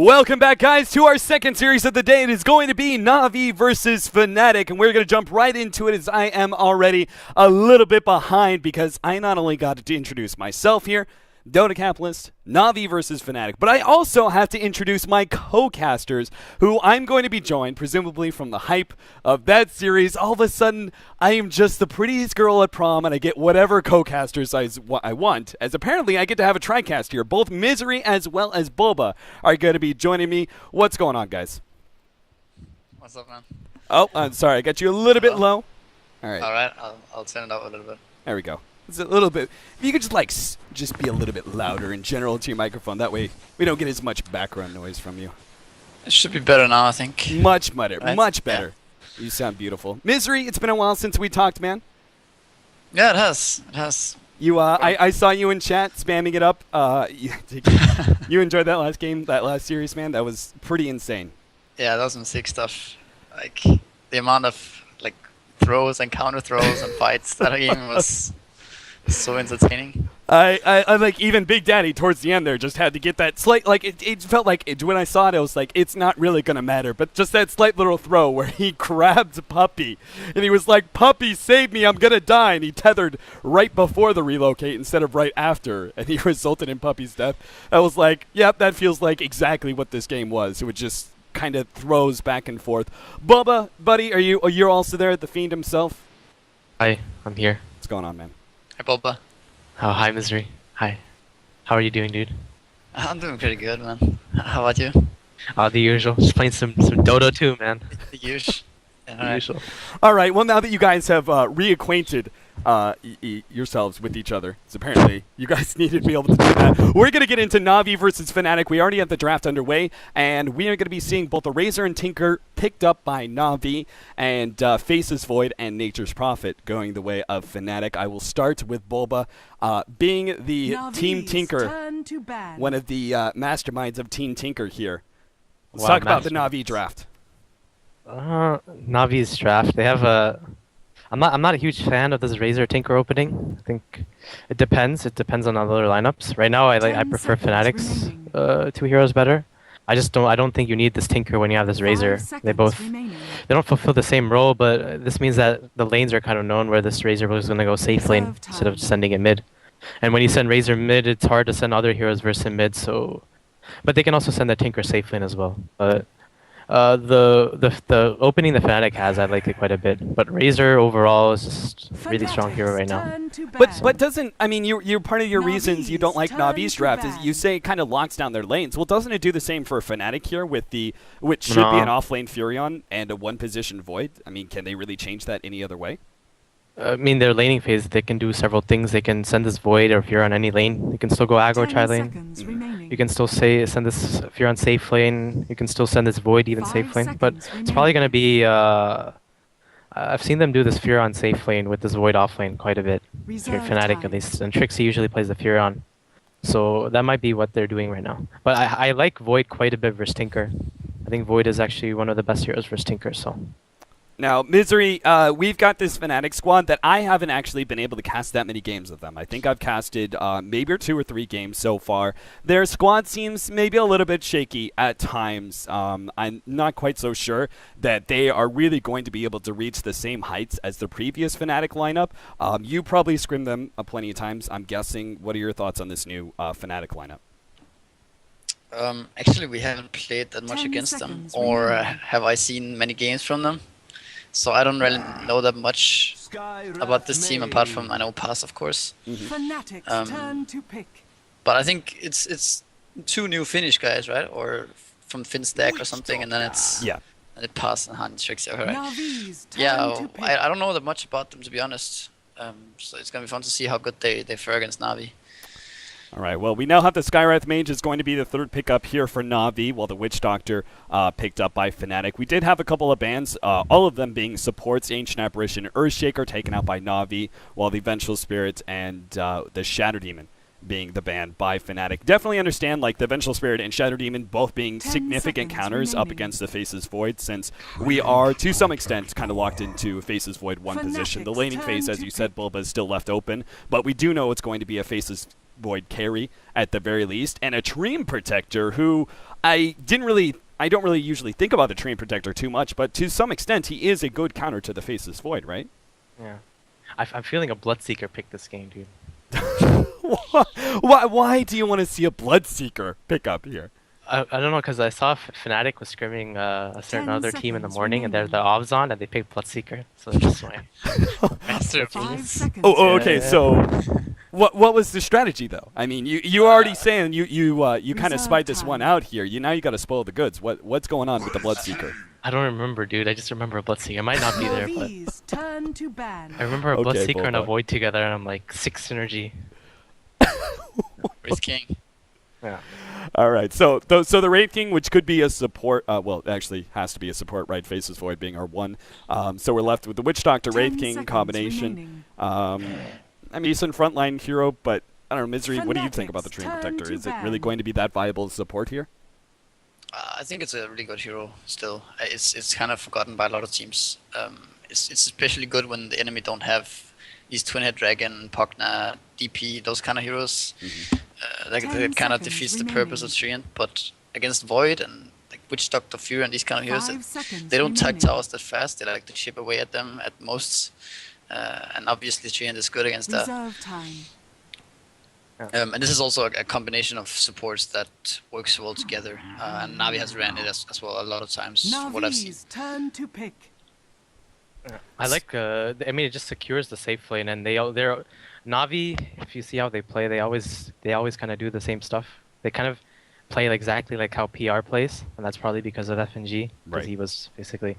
Welcome back, guys, to our second series of the day. It is going to be Na'Vi versus Fnatic, and we're going to jump right into it as I am already a little bit behind because I not only got to introduce myself here, Dota Capitalist, Na'Vi versus Fnatic, but I also have to introduce my co-casters, who I'm going to be joined, presumably from the hype of that series. All of a sudden, I am just the prettiest girl at prom, and I get whatever co-casters I want, as apparently I get to have a tri-cast here. Both Misery as well as Boba are going to be joining me. What's going on, guys? What's up, man? Oh, I'm sorry. I got you a little bit low. All right. All right, I'll turn it up a little bit. There we go. It's a little bit. If you could just be a little bit louder in general to your microphone, that way we don't get as much background noise from you. It should be better now, I think. Much better. Right? Much better. Yeah. You sound beautiful. Misery, it's been a while since we talked, man. Yeah, it has. It has. You, I saw you in chat spamming it up. You enjoyed that last game, that last series, man. That was pretty insane. Yeah, that was some sick stuff. Like the amount of throws and counter throws and fights that game was so entertaining. I like even Big Daddy towards the end there just had to get that slight, like it felt like when I saw it, I was like, it's not really gonna matter, but just that slight little throw where he grabbed Puppy and he was like, Puppy, save me, I'm gonna die, and he tethered right before the relocate instead of right after, and he resulted in Puppy's death. I was like, yep, that feels like exactly what this game was. It would just kind of throws back and forth. Bubba, buddy, you're also there, the Fiend himself? Hi, I'm here. What's going on, man? Hey, Boba. Oh, hi, Misery. Hi. How are you doing, dude? I'm doing pretty good, man. How about you? The usual. Just playing some Dota 2, man. The usual. The usual. All right. Well, now that you guys have reacquainted yourselves with each other, because apparently you guys needed to be able to do that, we're going to get into Na'Vi versus Fnatic. We already have the draft underway, and we are going to be seeing both the Razor and Tinker picked up by Na'Vi, and Faces Void and Nature's Prophet going the way of Fnatic. I will start with Bulba, being the Na'Vi's Team Tinker, one of the masterminds of Team Tinker here. Let's talk about the Na'Vi draft. Navi's draft. They have a. I'm not a huge fan of this Razor Tinker opening. I think it depends. It depends on other lineups. Right now, I prefer Fnatic's 2 heroes better. I don't think you need this Tinker when you have this Razor. They don't fulfill the same role, but this means that the lanes are kind of known where this Razor was going to go safe lane instead of sending it mid. And when you send Razor mid, it's hard to send other heroes versus him mid. But they can also send the Tinker safe lane as well. But the opening the Fnatic has, I like it quite a bit. But Razor overall is just a really strong hero right now. But doesn't, I mean, you're part of your reasons you don't like Na'Vi's draft is you say it kind of locks down their lanes. Well, doesn't it do the same for Fnatic here with which should be an off lane Furion and a 1-position Void? I mean, can they really change that any other way? I mean, their laning phase, they can do several things. They can send this Void or Fury on any lane. You can still go aggro tri lane. You can still send this Fury on safe lane. You can still send this Void even safe lane. But it's probably going to be... I've seen them do this Fury on safe lane with this Void off lane quite a bit. For Fnatic at least. And Trixie usually plays the Fury on. So that might be what they're doing right now. But I like Void quite a bit versus Tinker. I think Void is actually one of the best heroes versus Tinker, so... Now, Misery, we've got this Fnatic squad that I haven't actually been able to cast that many games with them. I think I've casted maybe 2 or 3 games so far. Their squad seems maybe a little bit shaky at times. I'm not quite so sure that they are really going to be able to reach the same heights as the previous Fnatic lineup. You probably scrimmed them plenty of times, I'm guessing. What are your thoughts on this new Fnatic lineup? Actually, we haven't played that much against them, or have I seen many games from them. So I don't really know that much about this team, apart from I know Pass, of course. But I think it's 2 new Finnish guys, right? Or from Finstack or something, and then it's and it Pass and Han Trixie. Right? Yeah, I don't know that much about them, to be honest. So it's gonna be fun to see how good they fare against Na'Vi. All right, well, we now have the Skywrath Mage is going to be the 3rd pickup here for Na'Vi, while the Witch Doctor picked up by Fnatic. We did have a couple of bans, all of them being supports, Ancient Apparition, Earthshaker taken out by Na'Vi, while the Vengeful Spirit and the Shatter Demon being the ban by Fnatic. Definitely understand, like, the Vengeful Spirit and Shatter Demon both being significant counters up against the Faces Void, since we are, to some extent, kind of locked into Faces Void 1 position. The laning phase, as you said, Bulba, is still left open, but we do know it's going to be a Faces Void carry at the very least, and a Dream Protector who I don't really usually think about the Treant Protector too much, but to some extent, he is a good counter to the Faceless Void, right? Yeah. I'm feeling a Bloodseeker pick this game, dude. Why do you want to see a Bloodseeker pick up here? I don't know, because I saw Fnatic was scrimming a certain other team in the morning, and they're the OBS on, and they picked Bloodseeker, so that's just my masterpiece. Oh, okay. So, what was the strategy though? I mean, you already saying you kind of spied this one out here. Now you got to spoil the goods. What's going on with the Bloodseeker? I don't remember, dude. I just remember a Bloodseeker. It might not be there, but I remember a Bloodseeker and a Void together, and I'm like 6 synergy. Wraith King. Yeah. All right, so the Wraith King, which could be a support, well, actually has to be a support, right? Faceless Void being our one. So we're left with the Witch Doctor Wraith King combination. I mean, decent frontline hero, but I don't know, Misery. What do you think about the Treant Protector? Is it really going to be that viable as support here? I think it's a really good hero still. It's kind of forgotten by a lot of teams. It's especially good when the enemy don't have these Twin Head Dragon, Pogna, DP, those kind of heroes. That kind of defeats the purpose of Treant, but against Void and like Witch Doctor Fury and these kind of heroes, they don't tag towers that fast. They like to chip away at them at most, and obviously Treant is good against that. And this is also a combination of supports that works well together, and Navi has ran it as well a lot of times. From what I've seen. Turn to pick. I like. I mean, it just secures the safe lane, and they're Navi. If you see how they play, they always kind of do the same stuff. They kind of play exactly like how PR plays, and that's probably because of FNG, because he was basically.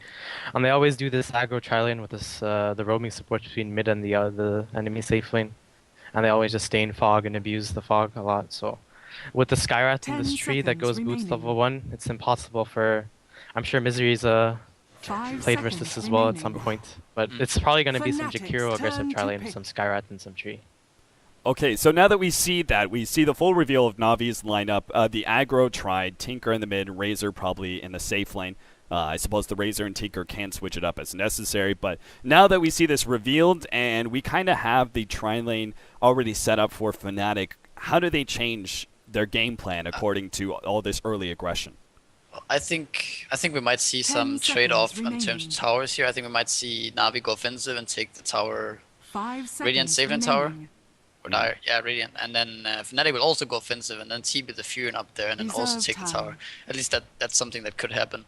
And they always do this aggro tri-lane with this the roaming support between mid and the enemy safe lane, and they always just stay in fog and abuse the fog a lot. So, with the Skyrath in this tree that goes boots level 1, it's impossible for. I'm sure Misery's played versus this as well at some point, but it's probably going to be some Jakiro aggressive tri-lane, some Skyrath, and some tree. Okay, so now that we see the full reveal of Navi's lineup, the aggro tried, Tinker in the mid, Razor probably in the safe lane. I suppose the Razor and Tinker can switch it up as necessary, but now that we see this revealed and we kind of have the tri-lane already set up for Fnatic, how do they change their game plan according to all this early aggression? I think we might see some trade-off in terms of towers here. I think we might see Navi go offensive and take the tower, Radiant save lane tower. Or Dire, yeah, Radiant. And then Fnatic will also go offensive and then TP the Fury up there and then also take the tower. At least that's something that could happen.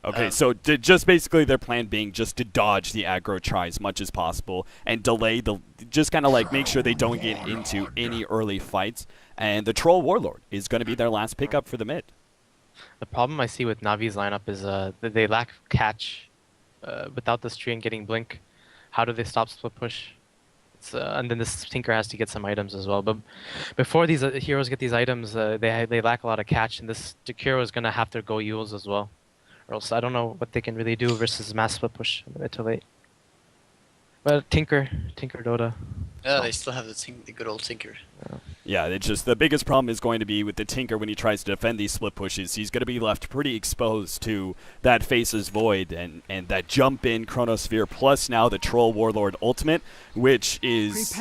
Okay, so just basically their plan being just to dodge the aggro try as much as possible and delay just kind of like make sure they don't get into any early fights. And the Troll Warlord is going to be their last pickup for the mid. The problem I see with Navi's lineup is that they lack catch. Without this tree and getting blink, how do they stop split push? And then this Tinker has to get some items as well. But before these heroes get these items, they lack a lot of catch, and this Jakiro is going to have to go Yules as well. Or else I don't know what they can really do versus mass split push mid to late. But Tinker Dota. Yeah, they still have the good old Tinker. Yeah, it's just the biggest problem is going to be with the Tinker when he tries to defend these split pushes. He's going to be left pretty exposed to that Faceless Void and that jump in Chronosphere, plus now the Troll Warlord ultimate, which is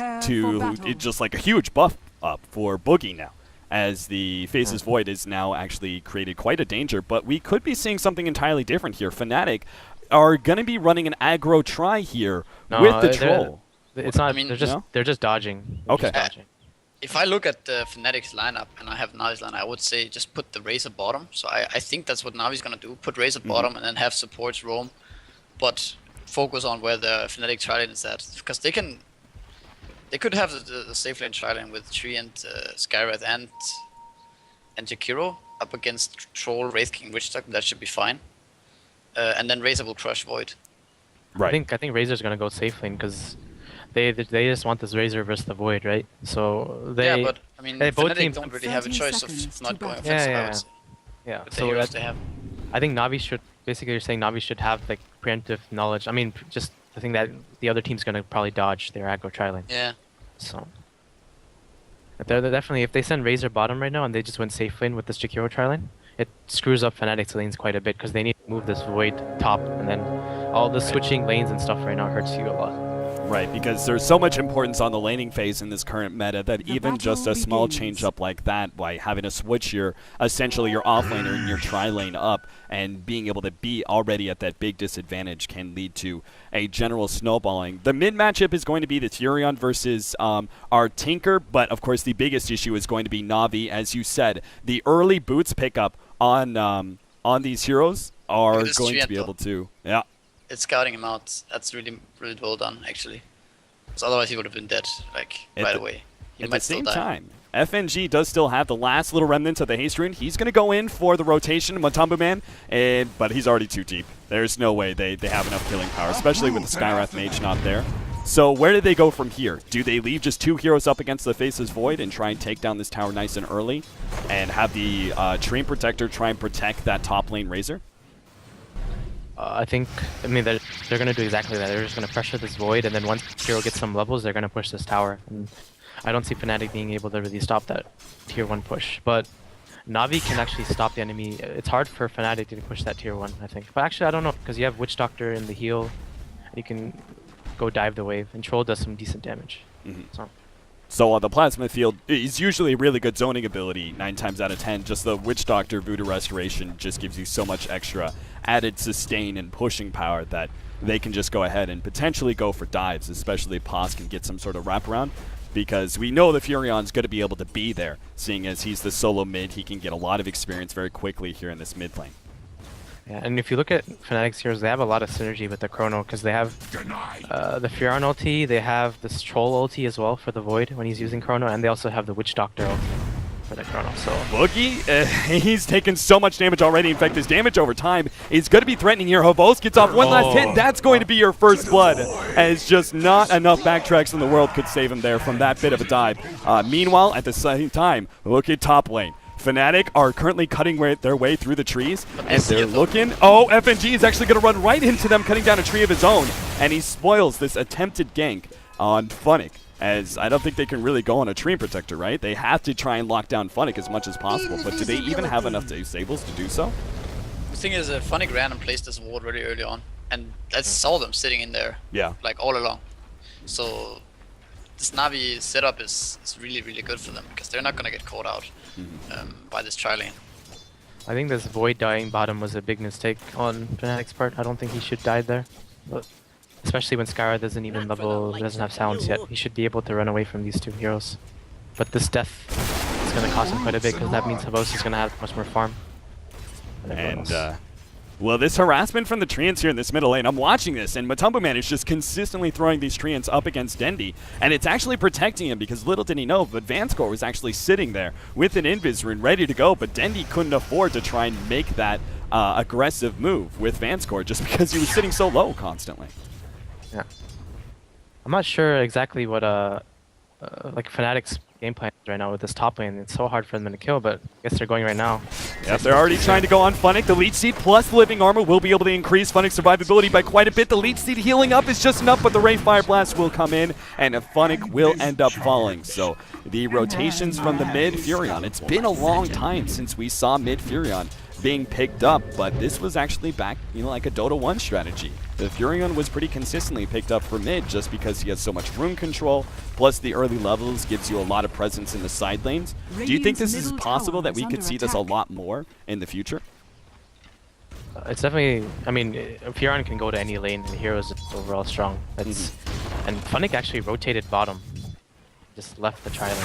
just like a huge buff up for Boogie now, as the Faceless Void is now actually created quite a danger. But we could be seeing something entirely different here. Fnatic are going to be running an aggro try here with the Troll. It's not. I mean, they're just dodging. Okay. If I look at the Fnatic's lineup and I have Navi's lineup, I would say just put the Razor bottom. So I think that's what Navi's gonna do. Put Razor bottom and then have supports roam, but focus on where the Fnatic tri-lane is at, because they could have the safe lane tri-lane with Tree and Skyrath and Jakiro up against Troll, Wraith King, Witch Doctor. That should be fine. And then Razor will crush Void. Right. I think Razor's gonna go safe lane because they just want this Razor versus the Void, right? So yeah, but I mean, both teams don't really have a choice of not going offensive. I would say. Yeah. With the heroes they have. I think Navi should basically. You're saying Navi should have like preemptive knowledge. I mean, just the thing that the other team's gonna probably dodge their aggro tri-lane. Yeah. So. They're definitely, if they send Razor bottom right now and they just went safe lane with this Jakiro tri-lane, it screws up Fnatic's lanes quite a bit because they need to move this Void top, and then all the switching lanes and stuff right now hurts you a lot. Right, because there's so much importance on the laning phase in this current meta that even just a small change-up like that, by having to switch your, essentially your offlaner and your tri-lane up, and being able to be already at that big disadvantage can lead to a general snowballing. The mid matchup is going to be the Furion versus our Tinker, but of course the biggest issue is going to be Na'Vi. As you said, the early boots pickup on these heroes are going to be able to, yeah. It's scouting him out. That's really, really well done, actually. Because otherwise he would have been dead, like, right away. At the same time, FNG does still have the last little remnants of the haste rune. He's going to go in for the rotation, Matumbu Man, but he's already too deep. There's no way they have enough killing power, especially with the Skywrath Mage not there. So where do they go from here? Do they leave just 2 heroes up against the Faceless Void and try and take down this tower nice and early, and have the Treant Protector try and protect that top lane Razor? I mean, they're going to do exactly that. They're just going to pressure this Void, and then once Hero gets some levels, they're going to push this tower. And I don't see Fnatic being able to really stop that tier 1 push. But Na'Vi can actually stop the enemy. It's hard for Fnatic to push that tier 1, I think. But actually, I don't know, because you have Witch Doctor in the heal, and you can go dive the wave, and Troll does some decent damage. So on the Plasma field, it's usually a really good zoning ability 9 times out of 10. Just the Witch Doctor Voodoo Restoration just gives you so much extra added sustain and pushing power that they can just go ahead and potentially go for dives, especially if Pos can get some sort of wraparound, because we know the Furion's going to be able to be there, seeing as he's the solo mid. He can get a lot of experience very quickly here in this mid lane. Yeah, and if you look at Fnatic's heroes, they have a lot of synergy with the Chrono, because they have the Furion ulti, they have this Troll ulti as well for the Void when he's using Chrono, and they also have the Witch Doctor ulti for the Chrono. So Boogie, he's taken so much damage already. In fact, his damage over time is going to be threatening here. Hobos gets off one last hit. That's going to be your first blood, as just not enough backtracks in the world could save him there from that bit of a dive. Meanwhile, at the same time, look at top lane. Fnatic are currently cutting their way through the trees, and they're looking. Oh, FNG is actually going to run right into them, cutting down a tree of his own, and he spoils this attempted gank on Fnatic, as I don't think they can really go on a Treant Protector, right? They have to try and lock down Fnatic as much as possible, but do they even have enough disables to do so? The thing is, Fnatic ran and placed this ward really early on, and I saw them sitting in there, like all along. So this Na'Vi setup is really, really good for them, because they're not going to get caught out by this tri-lane. I think this Void dying bottom was a big mistake on Fnatic's part. I don't think he should die there. But especially when Skywrath doesn't even doesn't have silence yet. He should be able to run away from these 2 heroes. But this death is going to cost him quite a bit, because that means Habos is going to have much more farm. And well, this harassment from the Treants here in this middle lane, I'm watching this, and Matumbu Man is just consistently throwing these Treants up against Dendi, and it's actually protecting him, because little did he know, but Vanscore was actually sitting there with an Invis rune ready to go, but Dendi couldn't afford to try and make that aggressive move with Vanscore, just because he was sitting so low constantly. Yeah. I'm not sure exactly what like Fnatic's game plan is right now with this top lane. It's so hard for them to kill, but I guess they're going right now. Yep, they're already trying to go on Fnatic. The Leech Seed plus Living Armor will be able to increase Fnatic's survivability by quite a bit. The Leech Seed healing up is just enough, but the Ray Fire Blast will come in, and Fnatic will end up falling. So the rotations from the mid Furion. It's been a long time since we saw mid Furion being picked up, but this was actually back, like a Dota 1 strategy. The Furion was pretty consistently picked up for mid just because he has so much rune control, plus the early levels gives you a lot of presence in the side lanes. Do you think this is possible that we could see this a lot more in the future? It's definitely, I mean, Furion can go to any lane, and the hero is overall strong. And Fnatic actually rotated bottom, just left the tri-lane.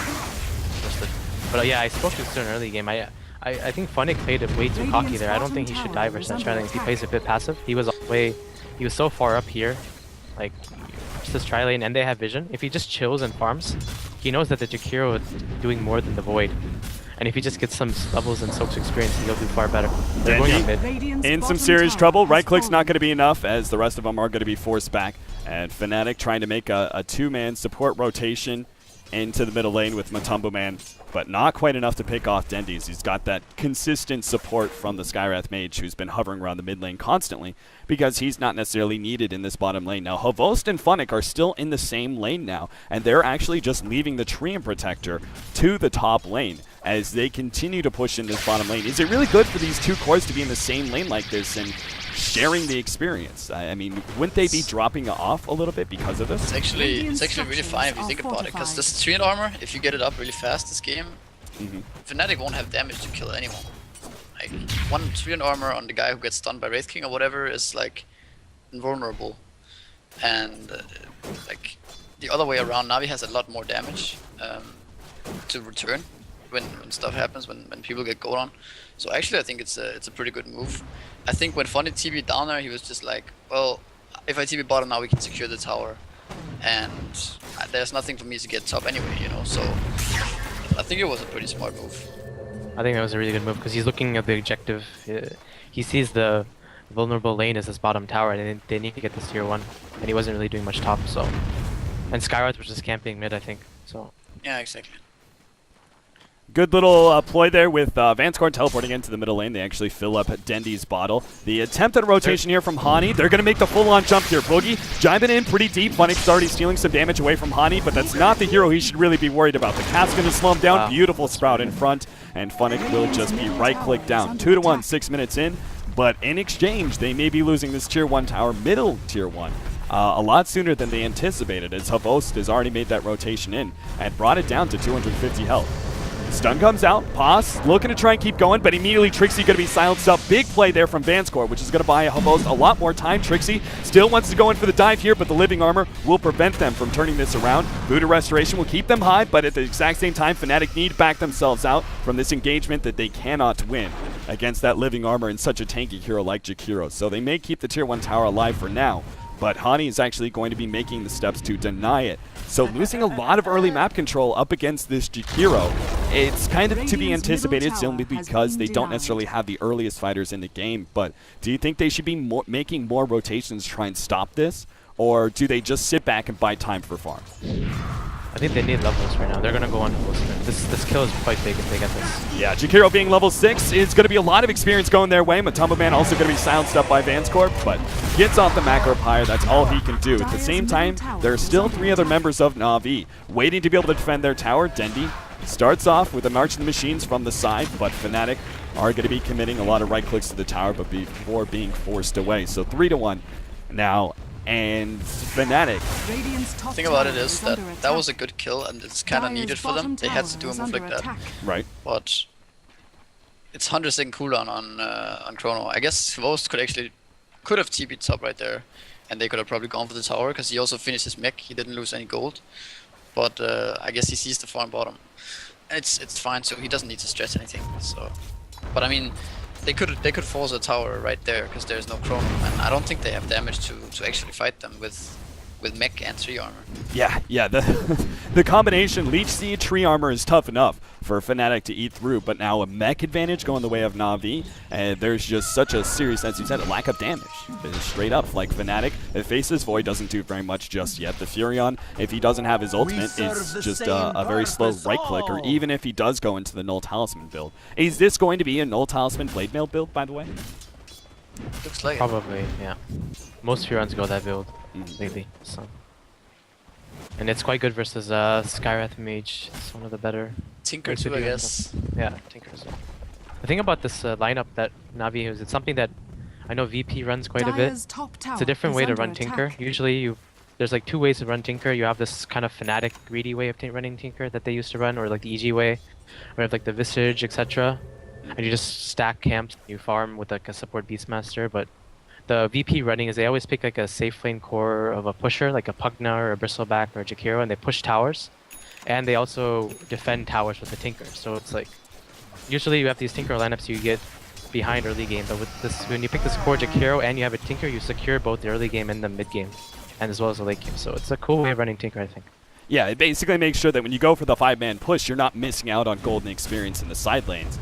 But yeah, I spoke to this in an early game. I think Fnatic played it way too cocky there. I don't think he should die versus that tri-lane. He plays a bit passive. He was so far up here, like just this tri-lane, and they have vision. If he just chills and farms, he knows that the Jakiro is doing more than the Void. And if he just gets some levels and soaks experience, he'll do far better. They're going on mid. In some serious trouble. Right click's not going to be enough, as the rest of them are going to be forced back. And Fnatic trying to make a 2-man support rotation into the middle lane with Matumbu Man, but not quite enough to pick off Dendi's. He's got that consistent support from the Skywrath Mage, who's been hovering around the mid lane constantly, because he's not necessarily needed in this bottom lane. Now, Havost and Fnatic are still in the same lane now, and they're actually just leaving the Treant Protector to the top lane as they continue to push in this bottom lane. Is it really good for these 2 cores to be in the same lane like this and sharing the experience. I mean, wouldn't they be dropping off a little bit because of this? It's actually really fine if you think about it, because this 3 armor, if you get it up really fast this game, Fnatic won't have damage to kill anyone. Like, 1 3 armor on the guy who gets stunned by Wraith King or whatever is like invulnerable. And like the other way around, Na'Vi has a lot more damage to return when stuff happens, when people get gold on. So actually I think it's a pretty good move. I think when Funny TB down there, he was just like, well, if I TB bottom now we can secure the tower, and there's nothing for me to get top anyway, you know, so I think it was a pretty smart move. I think that was a really good move because he's looking at the objective. He sees the vulnerable lane as his bottom tower, and they need to get this tier 1, and he wasn't really doing much top, so. And Skywrath was just camping mid, I think, so. Yeah, exactly. Good little ploy there with Vanscorn teleporting into the middle lane. They actually fill up Dendy's bottle. The attempt at a rotation here from Hani. They're going to make the full-on jump here. Boogie jiving in pretty deep. Funnick's already stealing some damage away from Hani, but that's not the hero he should really be worried about. The cat's going to slow him down. Wow. Beautiful Sprout in front, and Funnick will just be right-click down. 2-1, 6 minutes in, but in exchange, they may be losing this tier 1 tower, middle tier 1. A lot sooner than they anticipated, as Havost has already made that rotation in and brought it down to 250 health. Stun comes out, Paz looking to try and keep going, but immediately Trixie going to be silenced up. Big play there from Vanscore, which is going to buy Havost a lot more time. Trixie still wants to go in for the dive here, but the living armor will prevent them from turning this around. Voodoo Restoration will keep them high, but at the exact same time, Fnatic need to back themselves out from this engagement that they cannot win against that living armor and such a tanky hero like Jakiro. So they may keep the tier 1 tower alive for now, but Hani is actually going to be making the steps to deny it. So losing a lot of early map control up against this Jakiro, it's kind of to be anticipated simply because they don't necessarily have the earliest fighters in the game. But do you think they should be making more rotations to try and stop this? Or do they just sit back and buy time for farm? I think they need levels right now. They're going to go on full sprint. This kill is quite big if they get this. Yeah, Jakiro being level 6 is going to be a lot of experience going their way. Matumba Man also going to be silenced up by Vanscorp, but gets off the macro pyre. That's all he can do. At the same time, there are still 3 other members of Na'Vi waiting to be able to defend their tower. Dendy starts off with a March of the Machines from the side, but Fnatic are going to be committing a lot of right clicks to the tower, but before being forced away. So 3-1 now. And Fnatic. The thing about it is that that was a good kill, and it's kind of needed for them. They had to do a move like that. Right. But it's 100-second cooldown on Chrono. I guess Vost could have TP'd top right there, and they could have probably gone for the tower because he also finished his mech. He didn't lose any gold, but I guess he sees the farm bottom. It's fine, so he doesn't need to stress anything. So, but I mean, they could force a tower right there because there's no Chrono, and I don't think they have damage to actually fight them with mech and tree armor. Yeah, the combination Leech Seed, tree armor is tough enough for Fnatic to eat through, but now a mech advantage going the way of Na'Vi, and there's just such a serious, as you said, a lack of damage. Straight up, like Fnatic, if Faceless Void doesn't do very much just yet. The Furion, if he doesn't have his ultimate, is just a very slow right click, or even if he does go into the Null Talisman build. Is this going to be a Null Talisman Blade Mail build, by the way? Looks like Probably, yeah. Most Furions go that build lately, so. And it's quite good versus Skywrath Mage. It's one of the better. Tinker too, I guess. Yeah, Tinker as well. The thing about this lineup that Na'Vi has, it's something that I know VP runs quite a bit. It's a different way to run Tinker. Usually there's like 2 ways to run Tinker. You have this kind of Fnatic greedy way of running Tinker that they used to run, or like the EG way, or like the Visage, etc. And you just stack camps, you farm with like a support Beastmaster, but the VP running is they always pick like a safe lane core of a pusher, like a Pugna or a Bristleback or a Jakiro, and they push towers. And they also defend towers with the Tinker. So it's like, usually you have these Tinker lineups you get behind early game, but with this, when you pick this core Jakiro and you have a Tinker, you secure both the early game and the mid game, and as well as the late game. So it's a cool way of running Tinker, I think. Yeah, it basically makes sure that when you go for the 5-man push, you're not missing out on golden experience in the side lanes,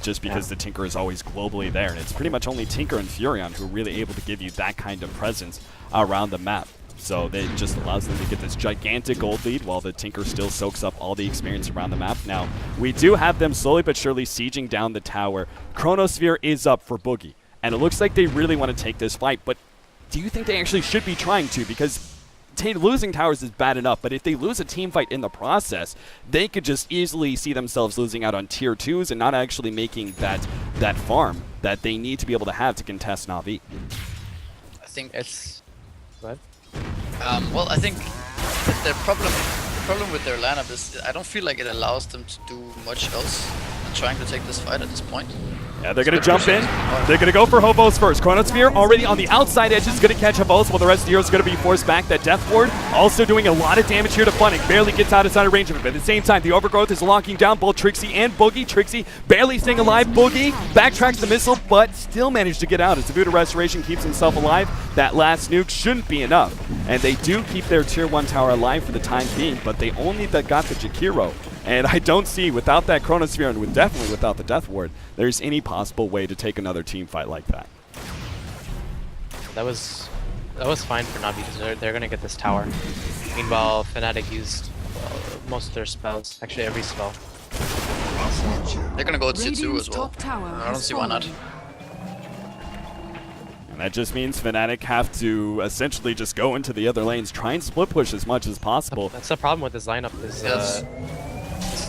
just because the Tinker is always globally there. And it's pretty much only Tinker and Furion who are really able to give you that kind of presence around the map. So it just allows them to get this gigantic gold lead while the Tinker still soaks up all the experience around the map. Now, we do have them slowly but surely sieging down the tower. Chronosphere is up for Boogie, and it looks like they really want to take this fight, but do you think they actually should be trying to? Because losing towers is bad enough, but if they lose a team fight in the process, they could just easily see themselves losing out on tier 2s and not actually making that farm that they need to be able to have to contest Na'Vi. I think It's... What? well, I think that the problem with their lineup is I don't feel like it allows them to do much else than trying to take this fight at this point. Yeah, they're going to jump in. They're going to go for Hobos first. Chronosphere already on the outside edge is going to catch Hobos while the rest of the heroes are going to be forced back. That Death Ward also doing a lot of damage here to Fnatic. Barely gets outside of range of it, but at the same time, the Overgrowth is locking down both Trixie and Boogie. Trixie barely staying alive. Boogie backtracks the missile, but still managed to get out as the Voodoo Restoration keeps himself alive. That last nuke shouldn't be enough. And they do keep their Tier 1 tower alive for the time being, but they only got the Jakiro. And I don't see, without that Chronosphere and definitely without the Death Ward, there's any possible way to take another team fight like that. That was fine for Na'Vi because they're gonna get this tower. Meanwhile, Fnatic used most of their spells, actually every spell. They're gonna go to Tier 2 as well. I don't see why not. And that just means Fnatic have to essentially just go into the other lanes, try and split push as much as possible. That's the problem with this lineup is this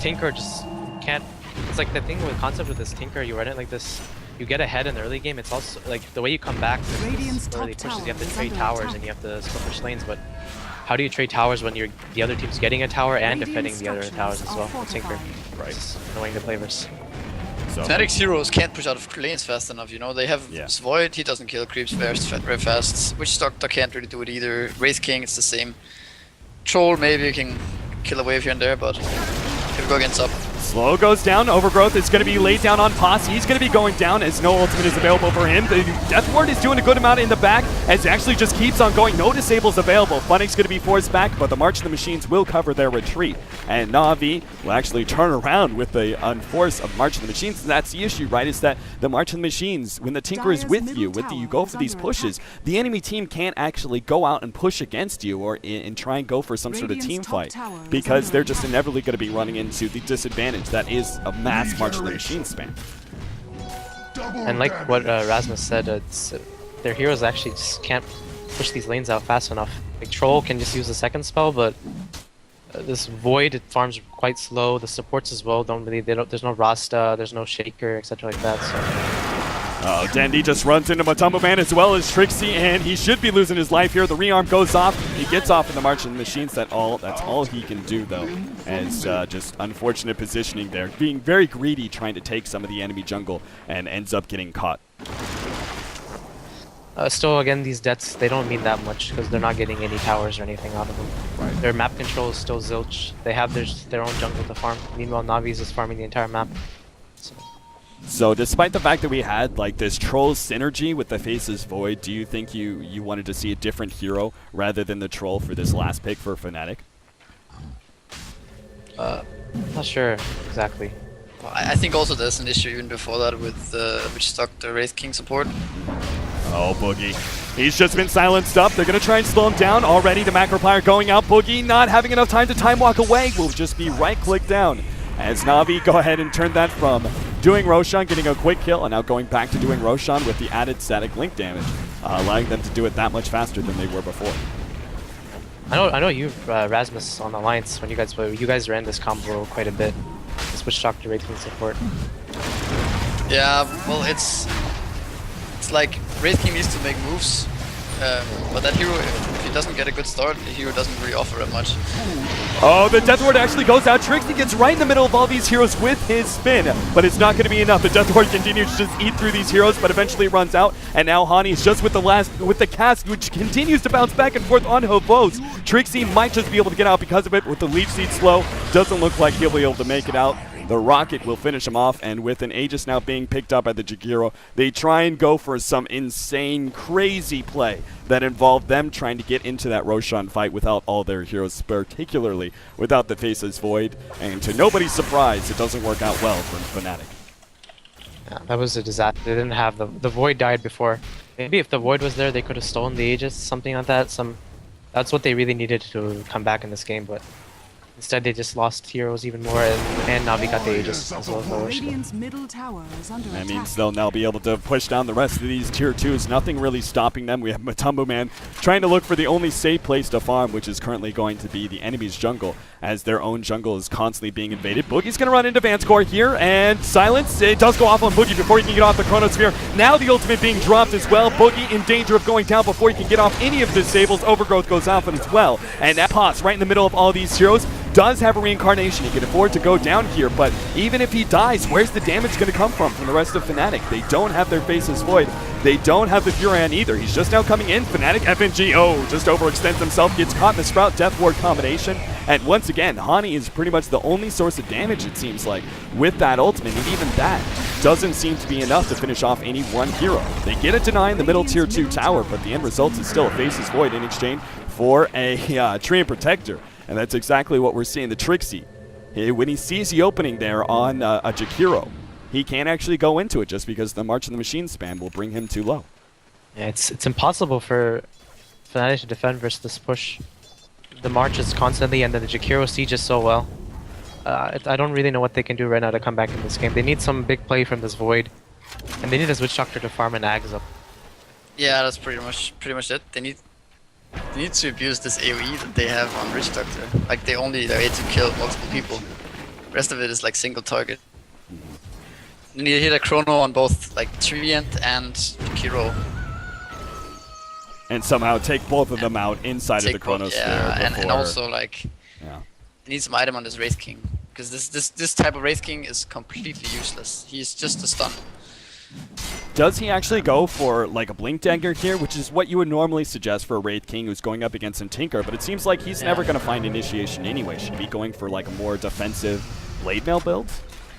Tinker just can't. It's like the thing with concept with this Tinker, you run it like this, you get ahead in the early game, it's also like the way you come back to this early pushes, you have to trade towers and you have to split push lanes, but how do you trade towers when the other team's getting a tower and defending the other towers as well with Tinker? Right. It's annoying to play versus. So Fnatic's heroes can't push out of lanes fast enough, you know. They have Void, he doesn't kill creeps very fast. Witch Doctor can't really do it either. Wraith King, it's the same. Troll maybe can kill a wave here and there, but he'll go against up. Slow goes down. Overgrowth is going to be laid down on Posse. He's going to be going down as no ultimate is available for him. The Death Ward is doing a good amount in the back as it actually just keeps on going. No disables available. Fnatic's going to be forced back, but the March of the Machines will cover their retreat. And Na'Vi will actually turn around with the unforce of March of the Machines. And that's the issue, right? Is that the March of the Machines, when the Tinker is with you go for these pushes, the enemy team can't actually go out and push against you or and try and go for some sort of team fight because they're just inevitably going to be running into the disadvantage that is a mass March of the Machine span. And like what Rasmus said, their heroes actually just can't push these lanes out fast enough. Like Troll can just use the second spell, but this Void, it farms quite slow. The supports as well there's no Rasta, there's no Shaker, etc. like that. So. Dandy just runs into Matumbo Man as well as Trixie, and he should be losing his life here. The rearm goes off. He gets off in the March of the Machines. That's all he can do, though, as just unfortunate positioning there. Being very greedy, trying to take some of the enemy jungle, and ends up getting caught. Still, again, these deaths, they don't mean that much because they're not getting any towers or anything out of them. Right. Their map control is still zilch. They have their own jungle to farm. Meanwhile, Navi's is farming the entire map. So despite the fact that we had like this Troll synergy with the Faces Void, do you think you wanted to see a different hero rather than the Troll for this last pick for Fnatic? Not sure exactly. Well, I think also there's an issue even before that with Witch Doctor Wraith King support. Oh, Boogie. He's just been silenced up. They're going to try and slow him down. Already the Macroplier going out. Boogie not having enough time to time walk away. Will just be right-click down. As Na'Vi go ahead and turn that from doing Roshan, getting a quick kill, and now going back to doing Roshan with the added static link damage, allowing them to do it that much faster than they were before. I know you, Rasmus, on Alliance, when you guys ran this combo quite a bit. This Witch Doctor Wraith King support. Yeah, well, it's like Wraith King needs to make moves, but that hero, if he doesn't get a good start, the hero doesn't really offer that much. Oh, the Death Ward actually goes out. Trixie gets right in the middle of all these heroes with his spin, but it's not going to be enough. The Death Ward continues to just eat through these heroes, but eventually runs out. And now Hani's just with the cast, which continues to bounce back and forth on Hobos. Trixie might just be able to get out because of it. With the Leech Seed slow, doesn't look like he'll be able to make it out. The Rocket will finish him off, and with an Aegis now being picked up by the Jakiro, they try and go for some insane, crazy play that involved them trying to get into that Roshan fight without all their heroes, particularly without the Faces Void. And to nobody's surprise, it doesn't work out well for Fnatic. Yeah, that was a disaster. They didn't have the Void died before. Maybe if the Void was there, they could have stolen the Aegis, something like that. That's what they really needed to come back in this game, but Instead, they just lost heroes even more, and Na'Vi got the Aegis as well. That means they'll now be able to push down the rest of these tier 2s. Nothing really stopping them. We have Matumbo Man trying to look for the only safe place to farm, which is currently going to be the enemy's jungle, as their own jungle is constantly being invaded. Boogie's going to run into Vanscore here, and Silence, it does go off on Boogie before he can get off the Chronosphere. Now the ultimate being dropped as well. Boogie in danger of going down before he can get off any of disables. Overgrowth goes off as well, and that Potts right in the middle of all these heroes does have a reincarnation. He can afford to go down here, but even if he dies, where's the damage going to come from the rest of Fnatic? They don't have their Faceless Void. They don't have the Furion either. He's just now coming in. Fnatic FNG, just overextends himself, gets caught in the Sprout Death Ward combination. And once again, Hani is pretty much the only source of damage, it seems like, with that ultimate. And even that doesn't seem to be enough to finish off any one hero. They get a deny in the middle tier 2 tower, but the end result is still a Faceless Void in exchange for a Treant Protector. And that's exactly what we're seeing. The Trixie, when he sees the opening there on a Jakiro, he can't actually go into it just because the March of the Machine spam will bring him too low. Yeah, it's impossible for Fnatic to defend versus this push. The March is constantly, and then the Jakiro sieges so well. I don't really know what they can do right now to come back in this game. They need some big play from this Void, and they need this Witch Doctor to farm an Ags up. Yeah, that's pretty much it. They need to abuse this AoE that they have on Witch Doctor. Like they're able to kill multiple people. The rest of it is like single target. You need to hit a Chrono on both like Treant and Jakiro. And somehow take both of them out inside of the Chronosphere. Yeah, and also like, you need some item on this Wraith King, because this type of Wraith King is completely useless. He's just a stun. Does he actually go for like a Blink Dagger here, which is what you would normally suggest for a Wraith King who's going up against some Tinker, but it seems like he's never going to find initiation anyway. Should he be going for like a more defensive Blade Mail build?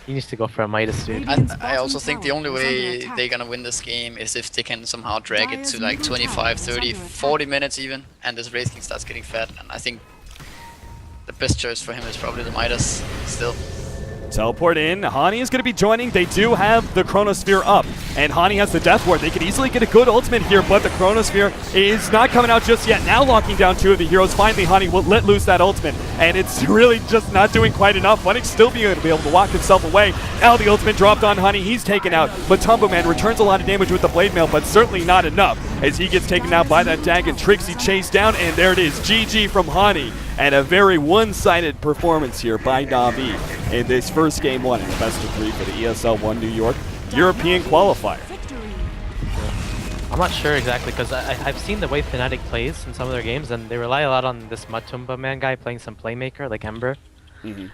He needs to go for a Midas, dude. I also think the only way they're gonna win this game is if they can somehow drag it to like 25, 30, 40 minutes even, and this Wraith King starts getting fat, and I think the best choice for him is probably the Midas still. Teleport in. Hani is going to be joining. They do have the Chronosphere up, and Hani has the Death Ward. They could easily get a good ultimate here, but the Chronosphere is not coming out just yet. Now locking down two of the heroes. Finally, Hani will let loose that ultimate, and it's really just not doing quite enough. Fnatic still being able to walk himself away. Now the ultimate dropped on Hani. He's taken out, but Matumbo Man returns a lot of damage with the Blade Mail, but certainly not enough as he gets taken out by that Dagon. Trixie chased down, and there it is. GG from Hani. And a very one-sided performance here by Na'Vi in this first game one in the best of 3 for the ESL 1 New York European qualifier. I'm not sure exactly, because I've seen the way Fnatic plays in some of their games, and they rely a lot on this Matumba Man guy playing some playmaker like Ember,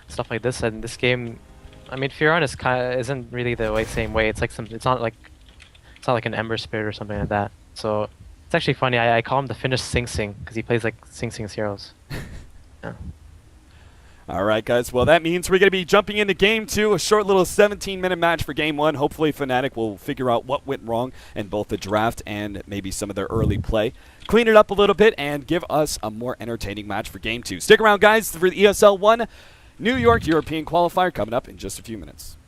stuff like this. And this game, I mean, Furion is isn't really the same way. It's like it's not like an Ember Spirit or something like that. So it's actually funny. I call him the Finnish Sing Sing because he plays like Sing Sing's heroes. Yeah. All right, guys. Well, that means we're going to be jumping into Game 2, a short little 17-minute match for Game 1. Hopefully, Fnatic will figure out what went wrong in both the draft and maybe some of their early play. Clean it up a little bit and give us a more entertaining match for Game 2. Stick around, guys, for the ESL 1 New York European qualifier coming up in just a few minutes.